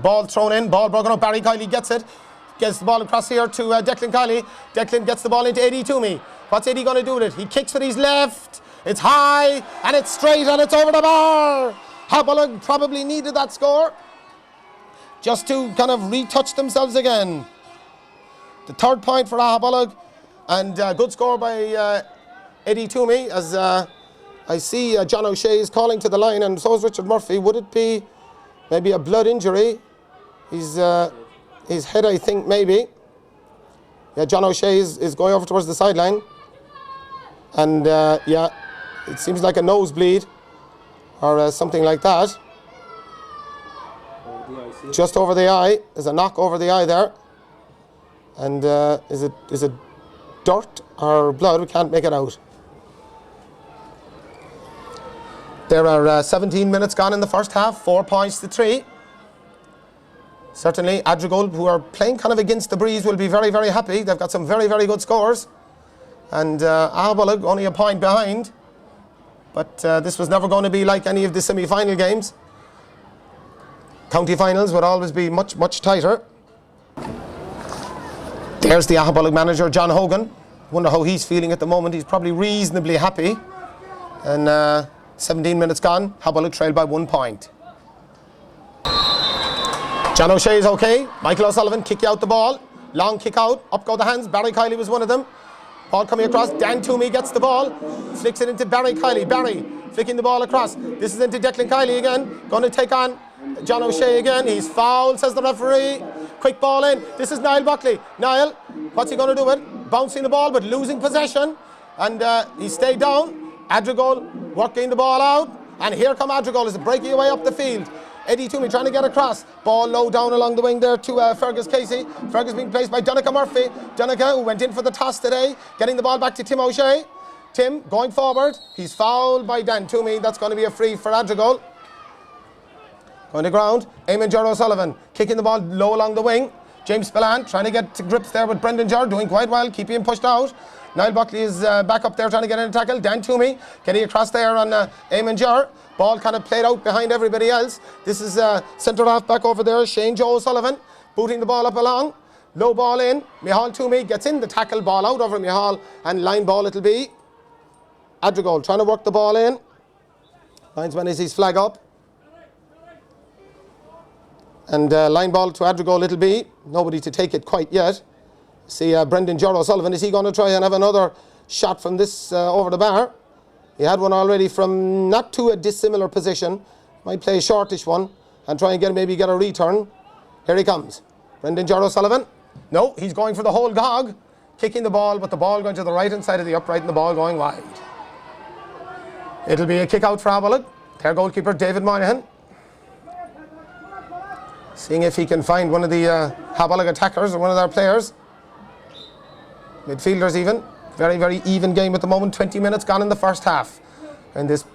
Ball thrown in, ball broken up. Barry Kiley gets it. Gets the ball across here to Declan Kiley. Declan gets the ball into Eddie Toomey. What's Eddie going to do with it? He kicks with his left. It's high and it's straight and it's over the bar. Aghabullogue probably needed that score just to kind of retouch themselves again. The third point for Aghabullogue, and good score by Eddie Toomey, as I see John O'Shea is calling to the line, and so is Richard Murphy. Would it be maybe a blood injury? His head, I think, maybe. Yeah, John O'Shea is going over towards the sideline. And yeah, it seems like a nosebleed or something like that. Just over the eye. There's a knock over the eye there. And is it dirt or blood? We can't make it out. There are 17 minutes gone in the first half, 4 points to 3. Certainly, Adrigole, who are playing kind of against the breeze, will be very, very happy. They've got some very, very good scores. And Aghabullogue only a point behind. But this was never going to be like any of the semi-final games. County finals would always be much, much tighter. There's the Aghabullogue manager, John Hogan. Wonder how he's feeling at the moment. He's probably reasonably happy. And 17 minutes gone, Aghabullogue trailed by 1 point. John O'Shea is okay. Michael O'Sullivan kick out the ball. Long kick out. Up go the hands. Barry Kiley was one of them. Ball coming across. Dan Toomey gets the ball. Flicks it into Barry Kiley. Barry flicking the ball across. This is into Declan Kiley again. Going to take on John O'Shea again. He's fouled, says the referee. Quick ball in. This is Niall Buckley. Niall, what's he going to do with it? Bouncing the ball but losing possession. And he stayed down. Adrigole working the ball out. And here come Adrigole as breaking away up the field. Eddie Toomey trying to get across. Ball low down along the wing there to Fergus Casey. Fergus being placed by Donncha Murphy. Donncha, who went in for the toss today, getting the ball back to Tim O'Shea. Tim going forward. He's fouled by Dan Toomey. That's going to be a free for Adrigole. Going to ground. Eamon Ger O'Sullivan kicking the ball low along the wing. James Spillane trying to get to grips there with Brendan Ger, doing quite well, keeping him pushed out. Niall Buckley is back up there trying to get in a tackle. Dan Toomey getting across there on Eamon Ger. Ball kind of played out behind everybody else. This is centre half back over there, Shane Joe O'Sullivan, booting the ball up along. Low ball in. Micheál Toomey gets in the tackle, ball out over Micheál, and line ball it'll be. Adrigole trying to work the ball in. Linesman is his flag up. And line ball to Adrigole it'll be. Nobody to take it quite yet. See Brendan Ger O'Sullivan, is he going to try and have another shot from this over the bar? He had one already from not too a dissimilar position. Might play a shortish one and try and maybe get a return. Here he comes. Brendan Ger O'Sullivan. No, he's going for the whole gog. Kicking the ball, but the ball going to the right hand side of the upright and the ball going wide. It'll be a kick out for Aghabullogue. Their goalkeeper David Moynihan. Seeing if he can find one of the Aghabullogue attackers or one of their players. Midfielders even. Very, very even game at the moment. 20 minutes gone in the first half. In this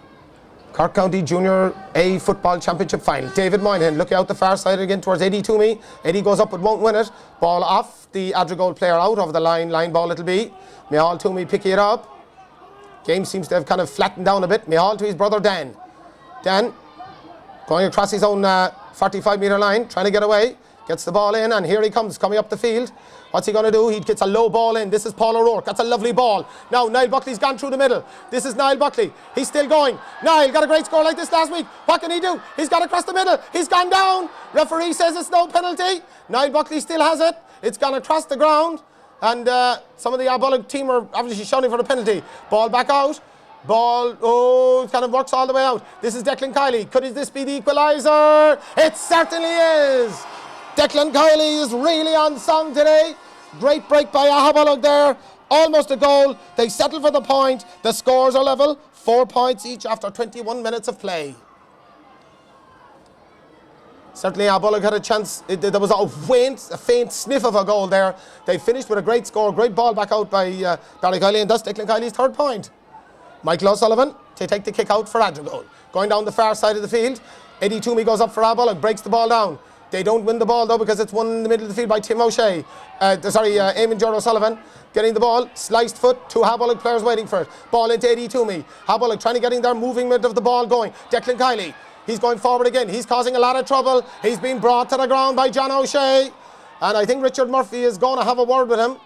Cork County Junior A Football Championship final. David Moynihan looking out the far side again towards Eddie Toomey. Eddie goes up but won't win it. Ball off the Adrigole player out over the line. Line ball it'll be. Micheál Toomey picking it up. Game seems to have kind of flattened down a bit. Micheál to his brother Dan. Dan going across his own 45-metre line. Trying to get away. Gets the ball in and here he comes coming up the field. What's he going to do? He gets a low ball in. This is Paul O'Rourke. That's a lovely ball. Now Niall Buckley's gone through the middle. This is Niall Buckley. He's still going. Niall got a great score like this last week. What can he do? He's got across the middle. He's gone down. Referee says it's no penalty. Niall Buckley still has it. It's gone across the ground. And some of the Aghabullogue team are obviously shouting for the penalty. Ball back out. Ball, oh, kind of works all the way out. This is Declan Kiley. Could this be the equalizer? It certainly is. Declan Kiley is really on song today. Great break by Aghabullogue there. Almost a goal. They settle for the point. The scores are level. 4 points each after 21 minutes of play. Certainly Aghabullogue had a chance. There was a faint sniff of a goal there. They finished with a great score. Great ball back out by Barry Kiley, and that's Declan Kiley's third point. Michael O'Sullivan to take the kick out for Adrigole. Going down the far side of the field. Eddie Toomey goes up for Aghabullogue. Breaks the ball down. They don't win the ball though because it's won in the middle of the field by Tim O'Shea. Eamon Ger O'Sullivan getting the ball, sliced foot, 2 Aghabullogue players waiting for it. Ball into Eddie Toomey. Aghabullogue trying to get in there, moving of the ball going. Declan Kiley He's going forward again. He's causing a lot of trouble. He's been brought to the ground by John O'Shea. And I think Richard Murphy is going to have a word with him.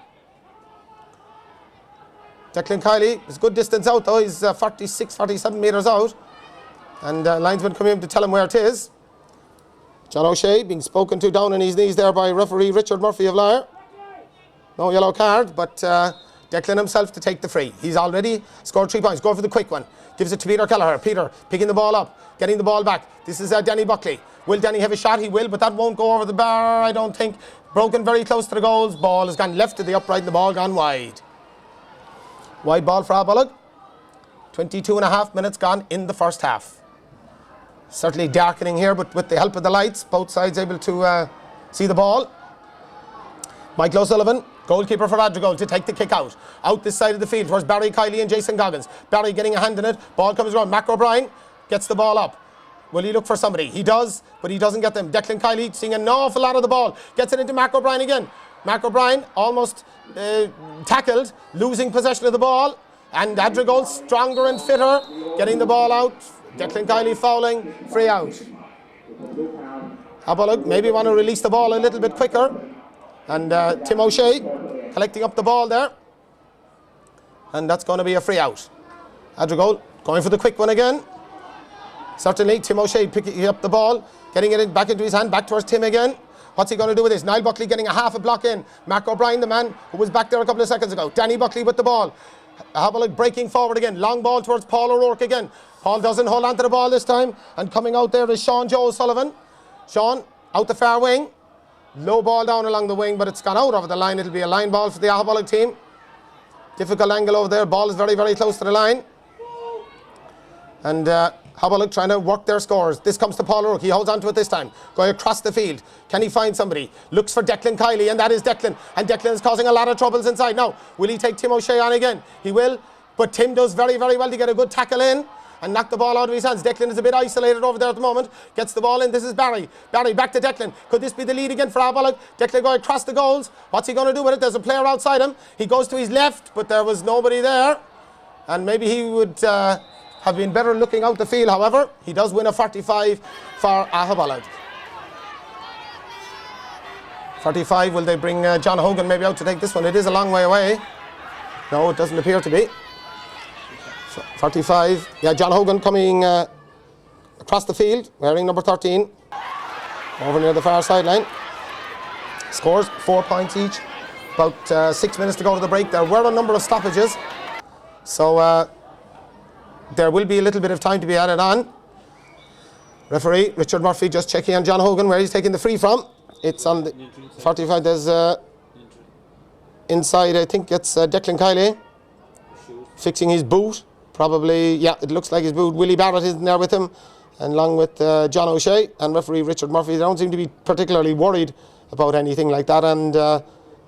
Declan Kiley is a good distance out though. He's 46, 47 metres out. And linesman coming in to tell him where it is. John O'Shea being spoken to down on his knees there by referee Richard Murphy of Lyre. No yellow card, but Declan himself to take the free. He's already scored 3 points. Going for the quick one. Gives it to Peter Kelleher. Peter picking the ball up, getting the ball back. This is Danny Buckley. Will Danny have a shot? He will, but that won't go over the bar, I don't think. Broken very close to the goals. Ball has gone left to the upright and the ball gone wide. Wide ball for Aghabullogue. 22.5 minutes gone in the first half. Certainly darkening here, but with the help of the lights, both sides able to see the ball. Michael O'Sullivan, goalkeeper for Adrigole, to take the kick out. Out this side of the field towards Barry Kiley and Jason Goggins. Barry getting a hand in it. Ball comes around. Mac O'Brien gets the ball up. Will he look for somebody? He does, but he doesn't get them. Declan Kiley seeing an awful lot of the ball. Gets it into Mac O'Brien again. Mac O'Brien almost tackled, losing possession of the ball. And Adrigole stronger and fitter, getting the ball out. Declan Kiley fouling, free out. Aghabullogue maybe want to release the ball a little bit quicker. And Tim O'Shea collecting up the ball there. And that's going to be a free out. Adrigole going for the quick one again. Certainly, Tim O'Shea picking up the ball, getting it back into his hand, back towards Tim again. What's he going to do with this? Niall Buckley getting a half a block in. Mac O'Brien, the man who was back there a couple of seconds ago. Danny Buckley with the ball. Aghabullogue breaking forward again. Long ball towards Paul O'Rourke again. Paul doesn't hold on to the ball this time. And coming out there is Sean Joe O'Sullivan. Sean, out the far wing. Low ball down along the wing, but it's gone out over the line. It'll be a line ball for the Aghabullogue team. Difficult angle over there. Ball is very, very close to the line. And Aghabullogue trying to work their scores. This comes to Paul O'Rourke. He holds on to it this time. Going across the field. Can he find somebody? Looks for Declan Kiley, and that is Declan. And Declan is causing a lot of troubles inside. Now, will he take Tim O'Shea on again? He will. But Tim does very, very well to get a good tackle in and knock the ball out of his hands. Declan is a bit isolated over there at the moment. Gets the ball in. This is Barry. Barry back to Declan. Could this be the lead again for Aghabullogue? Declan going across the goals. What's he going to do with it? There's a player outside him. He goes to his left, but there was nobody there. And maybe he would have been better looking out the field. However, he does win a 45 for Aghabullogue. 45, will they bring John Hogan maybe out to take this one? It is a long way away. No, it doesn't appear to be. 45, yeah, John Hogan coming across the field, wearing number 13, over near the far sideline. Scores 4 points each. About 6 minutes to go to the break. There were a number of stoppages, so there will be a little bit of time to be added on. Referee Richard Murphy just checking on John Hogan where he's taking the free from. It's on the 45. There's inside, I think it's Declan Kiley fixing his boot. Probably, yeah, it looks like his boot. Willie Barrett is in there with him, and along with John O'Shea and referee Richard Murphy. They don't seem to be particularly worried about anything like that, and I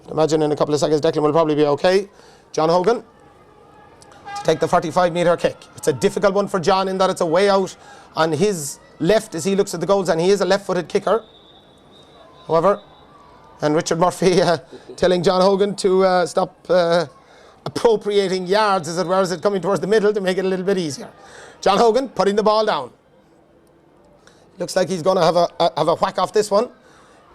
imagine in a couple of seconds Declan will probably be okay. John Hogan to take the 45-metre kick. It's a difficult one for John in that it's a way out on his left as he looks at the goals, and he is a left-footed kicker. However, and Richard Murphy telling John Hogan to stop appropriating yards, as it were, as it coming towards the middle to make it a little bit easier. John Hogan putting the ball down. Looks like he's going to have a whack off this one.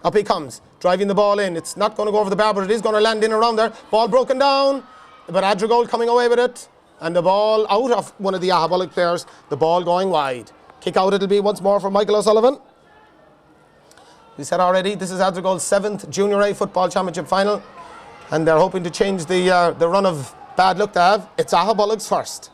Up he comes, driving the ball in. It's not going to go over the bar, but it is going to land in around there. Ball broken down, but Adrigole coming away with it. And the ball out of one of the Aghabullogue players, the ball going wide. Kick out it'll be once more for Michael O'Sullivan. We said already, this is Adrigole's 7th Junior A Football Championship final. And they're hoping to change the run of bad luck they have. It's Aghabullogue's first.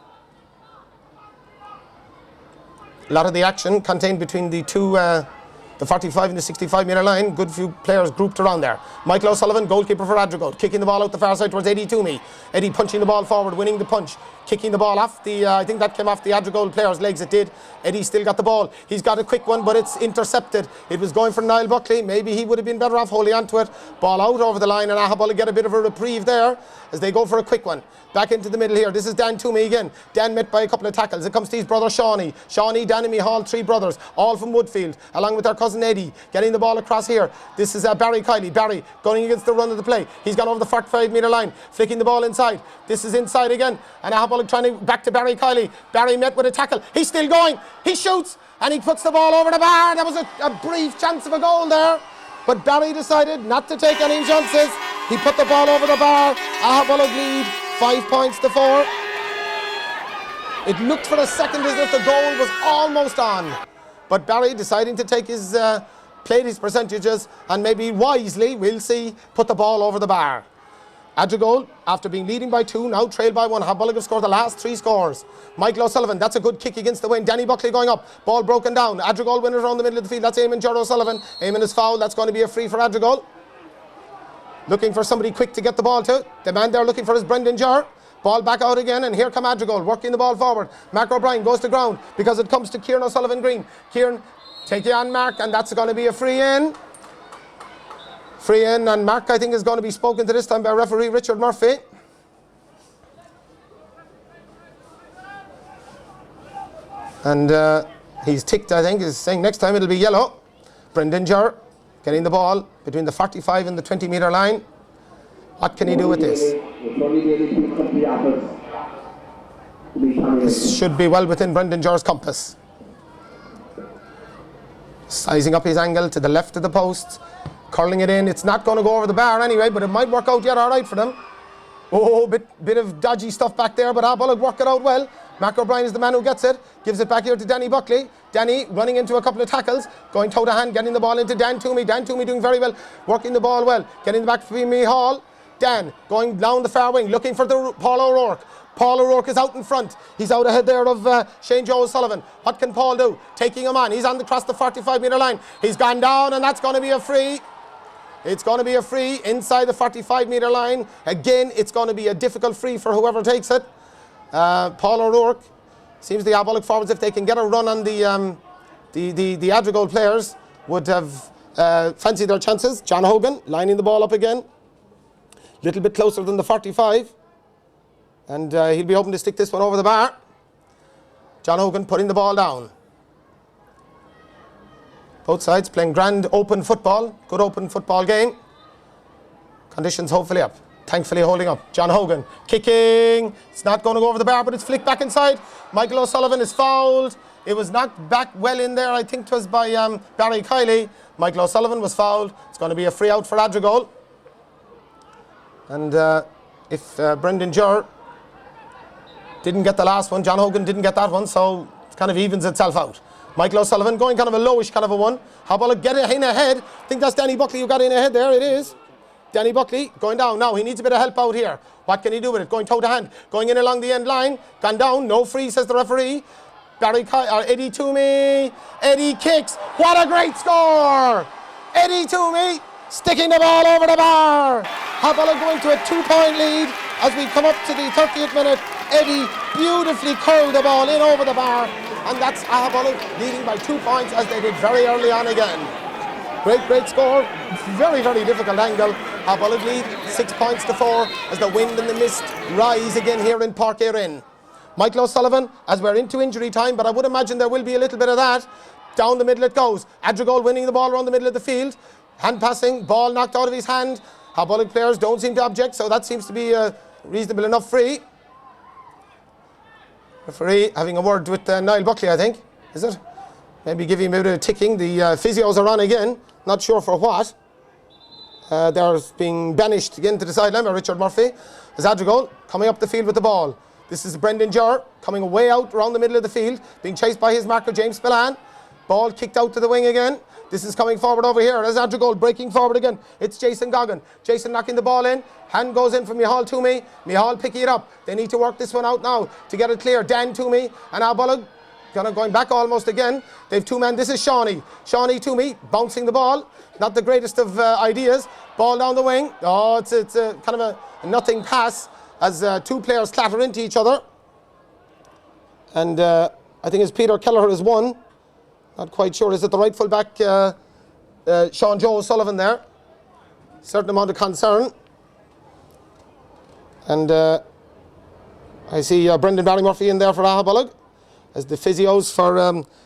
A lot of the action contained between the two, the 45 and the 65-metre line. Good few players grouped around there. Michael O'Sullivan, goalkeeper for Adrigole, kicking the ball out the far side towards Eddie Toomey. Eddie punching the ball forward, winning the punch, kicking the ball off the, I think that came off the Adrigole player's legs, it did. Eddie still got the ball. He's got a quick one, but it's intercepted. It was going for Niall Buckley. Maybe he would have been better off holding on to it. Ball out over the line, and Aghabullogue get a bit of a reprieve there as they go for a quick one. Back into the middle here. This is Dan Toomey again. Dan met by a couple of tackles. It comes to his brother Shawnee. Shawnee, Danny Hall, 3 brothers, all from Woodfield, along with their cousin Eddie, getting the ball across here. This is Barry Kiley. Barry going against the run of the play. He's gone over the 45-metre line, flicking the ball inside. This is inside again, and Aghabullogue Aghabullogue trying to back to Barry Kiley. Barry met with a tackle. He's still going. He shoots and he puts the ball over the bar. There was a brief chance of a goal there, but Barry decided not to take any chances. He put the ball over the bar. Aghabullogue lead 5 points to 4. It looked for a second as if the goal was almost on, but Barry deciding to take his played his percentages and maybe wisely, we'll see, put the ball over the bar. Adrigole, after being leading by 2, now trailed by 1. Aghabullogue have scored the last 3 scores. Michael O'Sullivan, that's a good kick against the wind. Danny Buckley going up, ball broken down. Adrigole win it around the middle of the field. That's Eamon Ger O'Sullivan. Eamon is fouled. That's going to be a free for Adrigole. Looking for somebody quick to get the ball to. The man there looking for is Brendan Ger. Ball back out again, and here come Adrigole, working the ball forward. Mark O'Brien goes to ground because it comes to Kieran O'Sullivan Green. Kieran, take you on Mark, and that's going to be a free in. Free in, and Mark, I think, is going to be spoken to this time by referee Richard Murphy. And he's ticked, I think, is saying next time it'll be yellow. Brendan Ger getting the ball between the 45 and the 20-metre line. What can he do with this? This should be well within Brendan Ger's compass. Sizing up his angle to the left of the post, curling it in. It's not going to go over the bar anyway, but it might work out yet all right for them. Oh, bit of dodgy stuff back there, but Aghabullogue work it out well. Mark O'Brien is the man who gets it, gives it back here to Danny Buckley. Danny running into a couple of tackles, going toe to hand, getting the ball into Dan Toomey. Dan Toomey doing very well, working the ball well, getting the back for Mihal. Dan going down the far wing, looking for Paul O'Rourke. Paul O'Rourke is out in front. He's out ahead there of Shane Joe O'Sullivan. What can Paul do? Taking him on. He's on across the 45-metre line. He's gone down, and that's going to be a free. It's going to be a free inside the 45-metre line. Again, it's going to be a difficult free for whoever takes it. Paul O'Rourke, seems the Aghabullogue forwards, if they can get a run on the Adrigole players, would have fancied their chances. John Hogan lining the ball up again. Little bit closer than the 45. And he'll be hoping to stick this one over the bar. John Hogan putting the ball down. Both sides playing grand open football. Good open football game. Conditions hopefully up. Thankfully holding up. John Hogan kicking. It's not going to go over the bar, but it's flicked back inside. Michael O'Sullivan is fouled. It was knocked back well in there. I think it was by Barry Kiley. Michael O'Sullivan was fouled. It's going to be a free out for Adrigole. And if Brendan Ger didn't get the last one, John Hogan didn't get that one, so it kind of evens itself out. Michael O'Sullivan going kind of a lowish kind of a one. Aghabullogue get it in ahead. I think that's Danny Buckley who got in ahead there. It is. Danny Buckley going down now. He needs a bit of help out here. What can he do with it? Going toe to hand. Going in along the end line. Gone down. No free, says the referee. Eddie Toomey. Eddie kicks. What a great score! Eddie Toomey sticking the ball over the bar. Aghabullogue going to a 2-point lead as we come up to the 30th minute. Eddie beautifully curled the ball in over the bar, and that's Aghabullogue leading by 2 points as they did very early on again. Great score. Very difficult angle. Aghabullogue lead 6 points to 4 as the wind and the mist rise again here in Park Erin. Michael O'Sullivan, as we're into injury time, but I would imagine there will be a little bit of that. Down the middle it goes. Adrigole winning the ball around the middle of the field. Hand passing, ball knocked out of his hand. Aghabullogue players don't seem to object, so that seems to be a reasonable enough free. Referee having a word with Niall Buckley, I think. Is it? Maybe give him a bit of ticking. The physios are on again. Not sure for what. They're being banished again to the sideline by Richard Murphy. As Adrigole coming up the field with the ball. This is Brendan Ger coming way out around the middle of the field, being chased by his marker James Spillane. Ball kicked out to the wing again. This is coming forward over here as Adrigole breaking forward again. It's Jason Goggin. Jason knocking the ball in. Hand goes in from Mihal Toomey. Mihal picking it up. They need to work this one out now to get it clear. Dan Toomey and Aghabullogue going back almost again. They've 2 men. This is Shawnee Toomey bouncing the ball. Not the greatest of ideas. Ball down the wing. Oh, it's a kind of a nothing pass as 2 players clatter into each other. And I think it's Peter Kelleher is one. Not quite sure. Is it the right full back, Sean Joe O'Sullivan there? Certain amount of concern. And I see Brendan Barry Murphy in there for Aghabullogue, as the physios for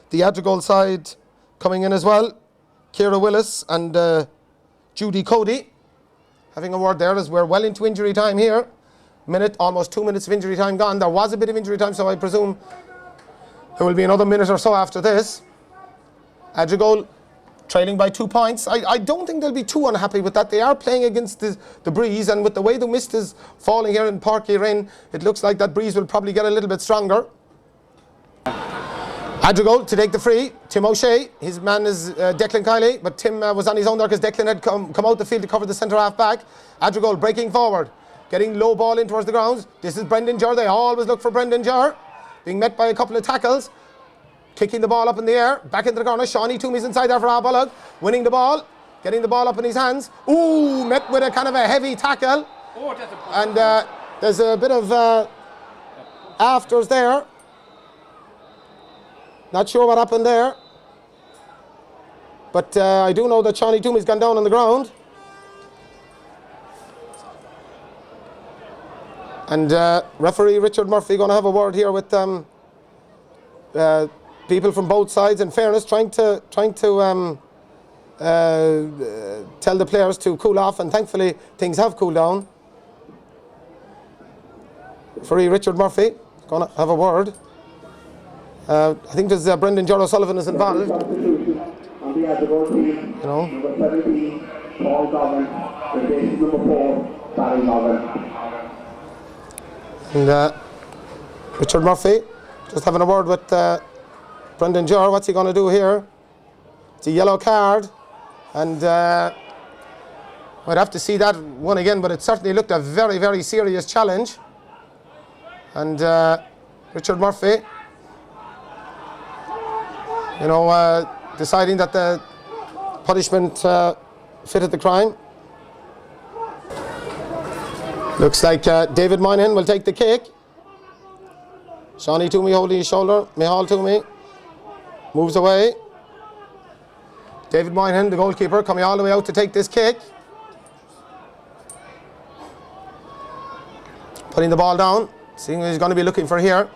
the Adrigole side coming in as well. Ciara Willis and Judy Cody having a word there as we're well into injury time here. minute, almost 2 minutes of injury time gone. There was a bit of injury time, so I presume there will be another minute or so after this. Adrigole trailing by 2 points. I don't think they'll be too unhappy with that. They are playing against the breeze, and with the way the mist is falling here in Páirc Uí Rinn, it looks like that breeze will probably get a little bit stronger. Adrigole to take the free. Tim O'Shea, his man is Declan Kiley, but Tim was on his own there because Declan had come out the field to cover the centre half back. Adrigole breaking forward, getting low ball in towards the grounds. This is Brendan Jurr. They always look for Brendan Jurr, being met by a couple of tackles. Kicking the ball up in the air, back into the corner. Shawnee Toomey's inside there for Aghabullogue, winning the ball, getting the ball up in his hands. Ooh, met with a kind of a heavy tackle. And there's a bit of afters there. Not sure what happened there. But I do know that Shawnee Toomey's gone down on the ground. And referee Richard Murphy going to have a word here with people from both sides, in fairness, trying to tell the players to cool off, and thankfully things have cooled down. Referee Richard Murphy going to have a word. I think there's Brendan Jurr O'Sullivan is involved. You know. And Richard Murphy just having a word with Brendan Jurr. What's he going to do here? It's a yellow card, and I'd have to see that one again, but it certainly looked a very, very serious challenge. And Richard Murphy, you know, deciding that the punishment fitted the crime. Looks like David Moynihan will take the kick. Shawnee Toomey holding his shoulder. Micheál Toomey moves away. David Moynihan, the goalkeeper, coming all the way out to take this kick. Putting the ball down, seeing what he's going to be looking for here.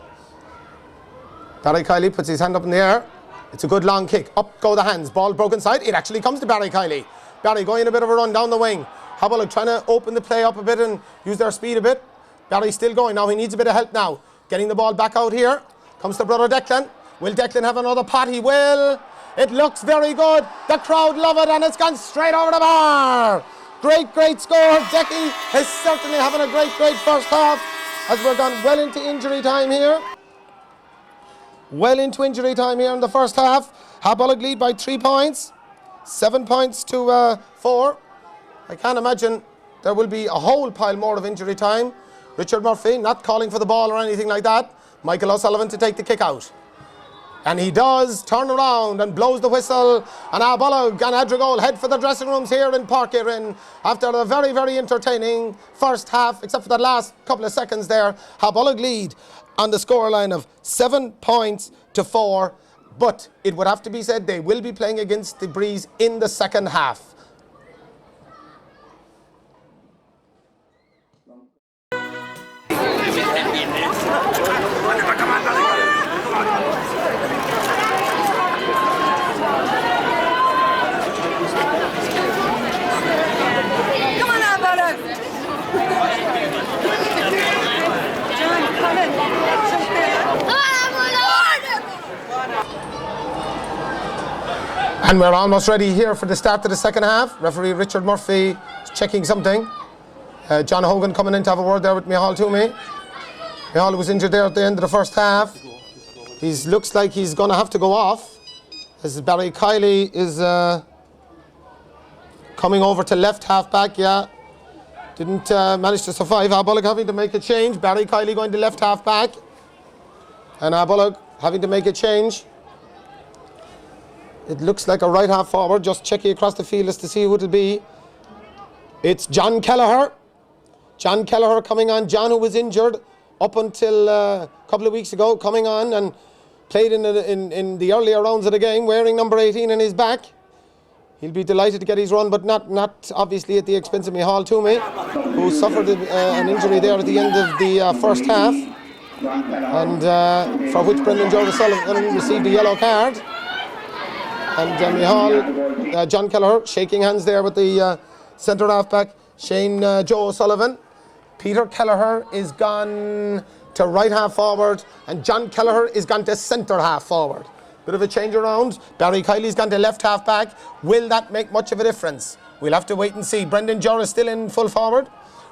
Barry Kiley puts his hand up in the air. It's a good long kick. Up go the hands. Ball broken side. It actually comes to Barry Kiley. Barry going a bit of a run down the wing. Aghabullogue trying to open the play up a bit and use their speed a bit. Barry still going. Now he needs a bit of help now. Getting the ball back out here. Comes to brother Declan. Will Declan have another pot? He will. It looks very good. The crowd love it, and it's gone straight over the bar. Great, great score. Decky is certainly having a great, great first half as we're gone well into injury time here. Well into injury time here in the first half. Aghabullogue lead by 3 points. 7 points to 4. I can't imagine there will be a whole pile more of injury time. Richard Murphy not calling for the ball or anything like that. Michael O'Sullivan to take the kick out. And he does turn around and blows the whistle. And Aghabullogue and Adrigole head for the dressing rooms here in Páirc Uí Rinn after a very, very entertaining first half, except for that last couple of seconds there. Aghabullogue lead on the scoreline of 7 points to 4. But it would have to be said they will be playing against the breeze in the second half. And we're almost ready here for the start of the second half. Referee Richard Murphy is checking something. John Hogan coming in to have a word there with Micheál Toomey. Micheál was injured there at the end of the first half. He looks like he's going to have to go off. As Barry Kiley is coming over to left half back, yeah. Didn't manage to survive. Aghabullogue having to make a change. Barry Kiley going to left half back. And Aghabullogue having to make a change. It looks like a right half forward, just checking across the field as to see who it'll be. It's John Kelleher. John Kelleher coming on. John, who was injured up until a couple of weeks ago, coming on and played in the earlier rounds of the game, wearing number 18 in his back. He'll be delighted to get his run, but not obviously at the expense of Micheál Toomey, who suffered an injury there at the end of the first half, and for which Brendan Jurr O'Sullivan received a yellow card. And Micheál, John Kelleher shaking hands there with the centre half back, Shane Joe O'Sullivan. Peter Kelleher is gone to right half forward, and John Kelleher is gone to centre half forward. Bit of a change around. Barry Kiley's gone to left half back. Will that make much of a difference? We'll have to wait and see. Brendan Jurr is still in full forward.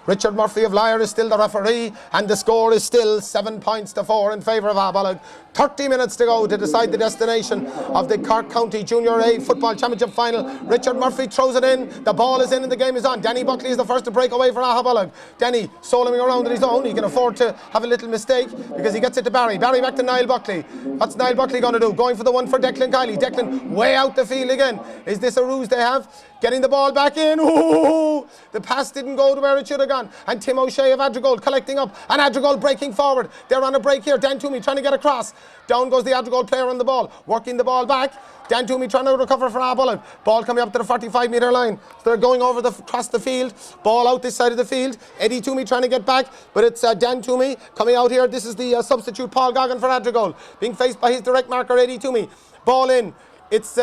Richard Murphy of Lyre is still the referee, and the score is still 7 points to 4 in favour of Aghabullogue. 30 minutes to go to decide the destination of the Cork County Junior A Football Championship final. Richard Murphy throws it in, the ball is in and the game is on. Danny Buckley is the first to break away for Aghabullogue. Danny soloing around on his own. He can afford to have a little mistake because he gets it to Barry. Barry back to Niall Buckley. What's Niall Buckley going to do? Going for the one for Declan Kiley. Declan way out the field again. Is this a ruse they have? Getting the ball back in. Ooh, the pass didn't go to where it should have gone. And Tim O'Shea of Adrigole collecting up. And Adrigole breaking forward. They're on a break here. Dan Toomey trying to get across. Down goes the Adrigole player on the ball. Working the ball back. Dan Toomey trying to recover for Aghabullogue. Ball coming up to the 45-metre line. So they're going over across the field. Ball out this side of the field. Eddie Toomey trying to get back. But it's Dan Toomey coming out here. This is the substitute Paul Goggin for Adrigole. Being faced by his direct marker Eddie Toomey. Ball in. It's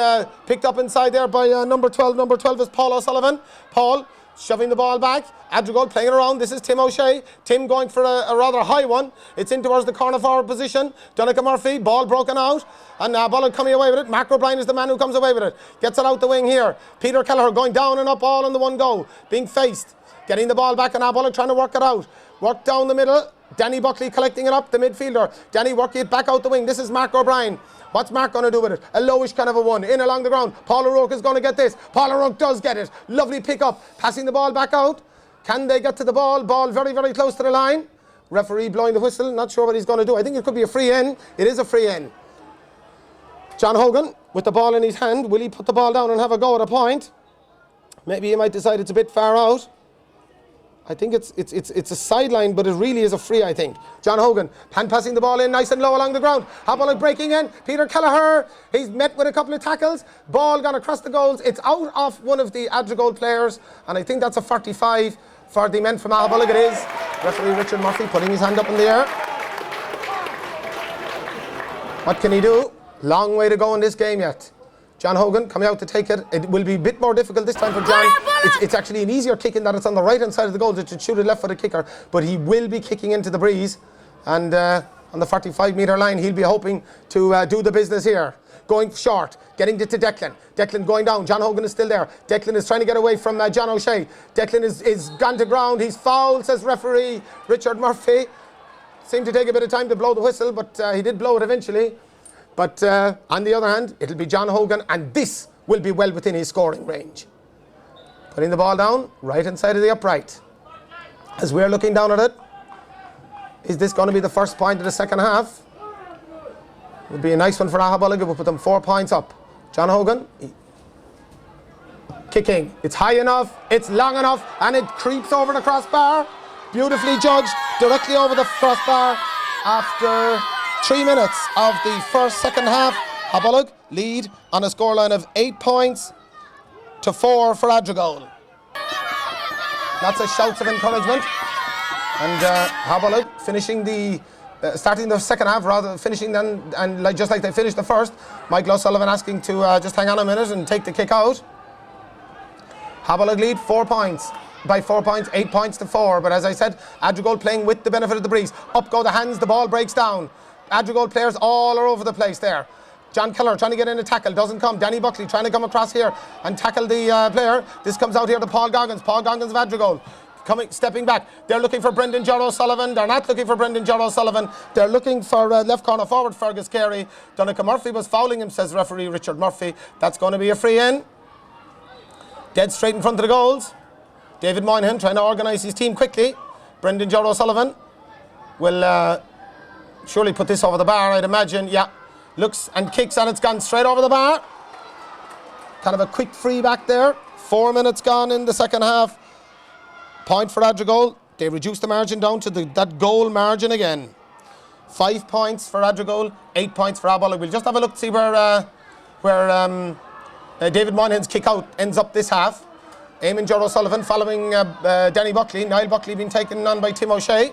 picked up inside there by number 12. Number 12 is Paul O'Sullivan. Paul shoving the ball back. Adrigole playing it around. This is Tim O'Shea. Tim going for a rather high one. It's in towards the corner forward position. Donncha Murphy. Ball broken out. And Aghabullogue coming away with it. Mark O'Brien is the man who comes away with it. Gets it out the wing here. Peter Kelleher going down and up all in the one go. Being faced. Getting the ball back and Aghabullogue trying to work it out. Work down the middle. Danny Buckley collecting it up. The midfielder. Danny working it back out the wing. This is Mark O'Brien. What's Mark going to do with it? A lowish kind of a one. In along the ground. Paul O'Rourke is going to get this. Paul O'Rourke does get it. Lovely pick up. Passing the ball back out. Can they get to the ball? Ball very, very close to the line. Referee blowing the whistle. Not sure what he's going to do. I think it could be a free in. It is a free in. John Hogan with the ball in his hand. Will he put the ball down and have a go at a point? Maybe he might decide it's a bit far out. I think it's a sideline, but it really is a free, I think. John Hogan, hand passing the ball in nice and low along the ground. Aghabullogue breaking in. Peter Kelleher, he's met with a couple of tackles. Ball gone across the goals. It's out of one of the Adrigole players, and I think that's a 45 for the men from Aghabullogue. It is. Referee Richard Murphy putting his hand up in the air. What can he do? Long way to go in this game yet. John Hogan coming out to take it. It will be a bit more difficult this time for John. It's actually an easier kick in that it's on the right hand side of the goal to shoot a left-footed kicker, but he will be kicking into the breeze, and on the 45-metre line he'll be hoping to do the business here. Going short, getting it to Declan. Declan going down. John Hogan is still there. Declan is trying to get away from John O'Shea. Declan is gone to ground. He's fouled, says referee Richard Murphy. Seemed to take a bit of time to blow the whistle, but he did blow it eventually. But on the other hand, it'll be John Hogan, and this will be well within his scoring range. Putting the ball down, right inside of the upright. As we're looking down at it, is this going to be the first point of the second half? It would be a nice one for Aghabullogue. It will put them 4 points up. John Hogan, kicking. It's high enough, it's long enough, and it creeps over the crossbar. Beautifully judged, directly over the crossbar after 3 minutes of the second half. Aghabullogue lead on a scoreline of 8 points to 4 for Adrigole. Lots of shouts of encouragement. And Aghabullogue finishing starting the second half rather than finishing then, and just like they finished the first. Michael O'Sullivan asking to just hang on a minute and take the kick out. Aghabullogue lead 4 points. By 4 points, 8 points to 4. But as I said, Adrigole playing with the benefit of the breeze. Up go the hands, the ball breaks down. Adrigole players all are over the place there. John Kelleher trying to get in a tackle, doesn't come. Danny Buckley trying to come across here and tackle the player. This comes out here to Paul Goggins. Paul Goggins of Adrigole. Stepping back. They're looking for Brendan Jurr O'Sullivan. They're not looking for Brendan Jurr O'Sullivan. They're looking for left corner forward Fergus Carey. Donncha Murphy was fouling him, says referee Richard Murphy. That's going to be a free in. Dead straight in front of the goals. David Moynihan trying to organise his team quickly. Brendan Jurr O'Sullivan will surely put this over the bar, I'd imagine. Yeah, looks and kicks, and it's gone straight over the bar. Kind of a quick free back there. 4 minutes gone in the second half. Point for Adrigole. They reduced the margin down to that goal margin again. 5 points for Adrigole, 8 points for Aghabullogue. We'll just have a look to see where David Moynihan's kick out ends up this half. Eamon Jurr O'Sullivan following Danny Buckley. Niall Buckley being taken on by Tim O'Shea.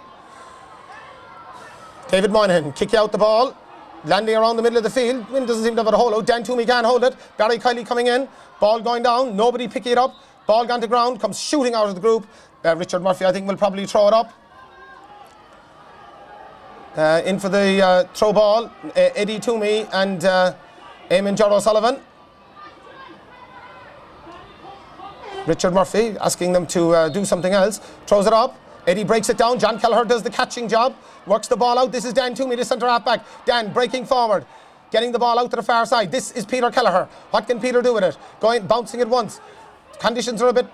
David Moynihan kicking out the ball, landing around the middle of the field. Wind doesn't seem to have a hold out. Dan Toomey can't hold it. Barry Kiley coming in. Ball going down. Nobody picking it up. Ball gone to ground. Comes shooting out of the group. Richard Murphy, I think, will probably throw it up. In for the throw ball, Eddie Toomey and Eamon Ger O'Sullivan. Richard Murphy asking them to do something else. Throws it up. Eddie breaks it down. John Kelleher does the catching job. Works the ball out. This is Dan Toomey, the centre half back. Dan breaking forward. Getting the ball out to the far side. This is Peter Kelleher. What can Peter do with it? Bouncing it once. Conditions are a bit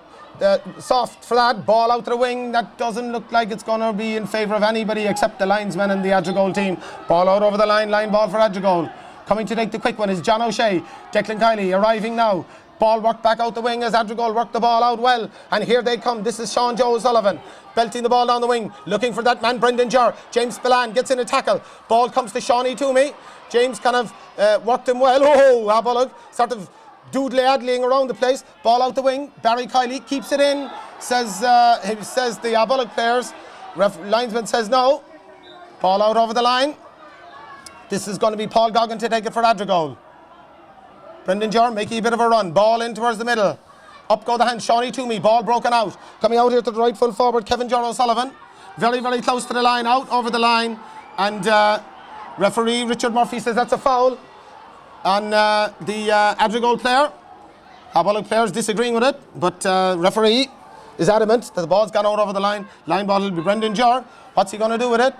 soft for that. Ball out to the wing. That doesn't look like it's going to be in favour of anybody except the linesman and the Adrigole team. Ball out over the line. Line ball for Adrigole. Coming to take the quick one is John O'Shea. Declan Kiley arriving now. Ball worked back out the wing as Adrigole worked the ball out well. And here they come. This is Sean Joe O'Sullivan. Belting the ball down the wing. Looking for that man, Brendan Ger. James Spillane gets in a tackle. Ball comes to Shawnee Toomey. James kind of worked him well. Oh, Aghabullogue sort of doodly-adling around the place. Ball out the wing. Barry Kiley keeps it in. Says the Aghabullogue players. Linesman says no. Ball out over the line. This is going to be Paul Goggin to take it for Adrigole. Brendan Ger making a bit of a run. Ball in towards the middle. Up go the hands. Shawnee Toomey. Ball broken out. Coming out here to the right full forward. Kevin Ger O'Sullivan. Very, very close to the line. Out over the line. And referee Richard Murphy says that's a foul on the Adrigole player. Aghabullogue players disagreeing with it. But referee is adamant that the ball's gone out over the line. Line ball will be Brendan Ger. What's he going to do with it?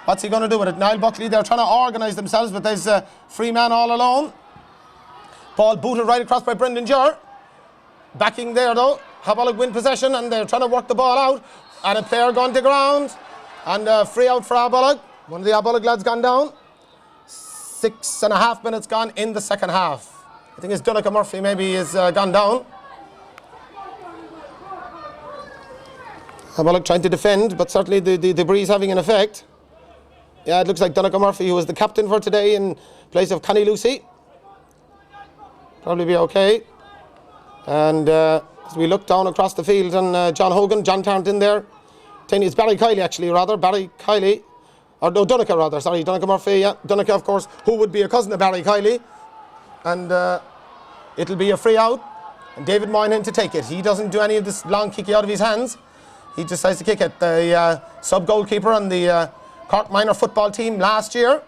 What's he going to do with it? Niall Buckley, they're trying to organise themselves, but there's a free man all alone. Ball booted right across by Brendan Ger. Backing there though. Aghabullogue win possession and they're trying to work the ball out. And a player gone to ground. And free out for Aghabullogue. One of the Aghabullogue lads gone down. 6.5 minutes gone in the second half. I think it's Donica Murphy maybe is gone down. Aghabullogue trying to defend, but certainly the breeze having an effect. Yeah, it looks like Donica Murphy, who was the captain for today in place of Connie Lucy. Probably be okay. And as we look down across the field and John Hogan, John Tarrant in there. It's Barry Kiley actually, rather. Barry Kiley. Or no, Donica rather, sorry. Donica Murphy, yeah. Donica, of course, who would be a cousin of Barry Kiley. And it'll be a free out. And David Moynihan to take it. He doesn't do any of this long kicking out of his hands. He decides to kick it. The sub-goalkeeper on the Cork minor football team last year.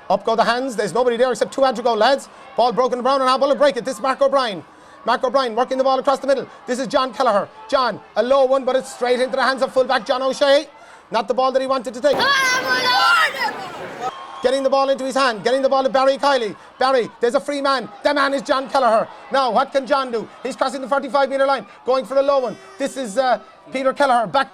Up go the hands. There's nobody there except two Adrigole lads. Ball broken around and Aghabullogue break it. This is Mark O'Brien. Mark O'Brien working the ball across the middle. This is John Kelleher. John, a low one, but it's straight into the hands of fullback John O'Shea. Not the ball that he wanted to take. Getting the ball into his hand. Getting the ball to Barry Kiley. Barry, there's a free man. The man is John Kelleher. Now, what can John do? He's crossing the 45-metre line. Going for a low one. This is Peter Kelleher back.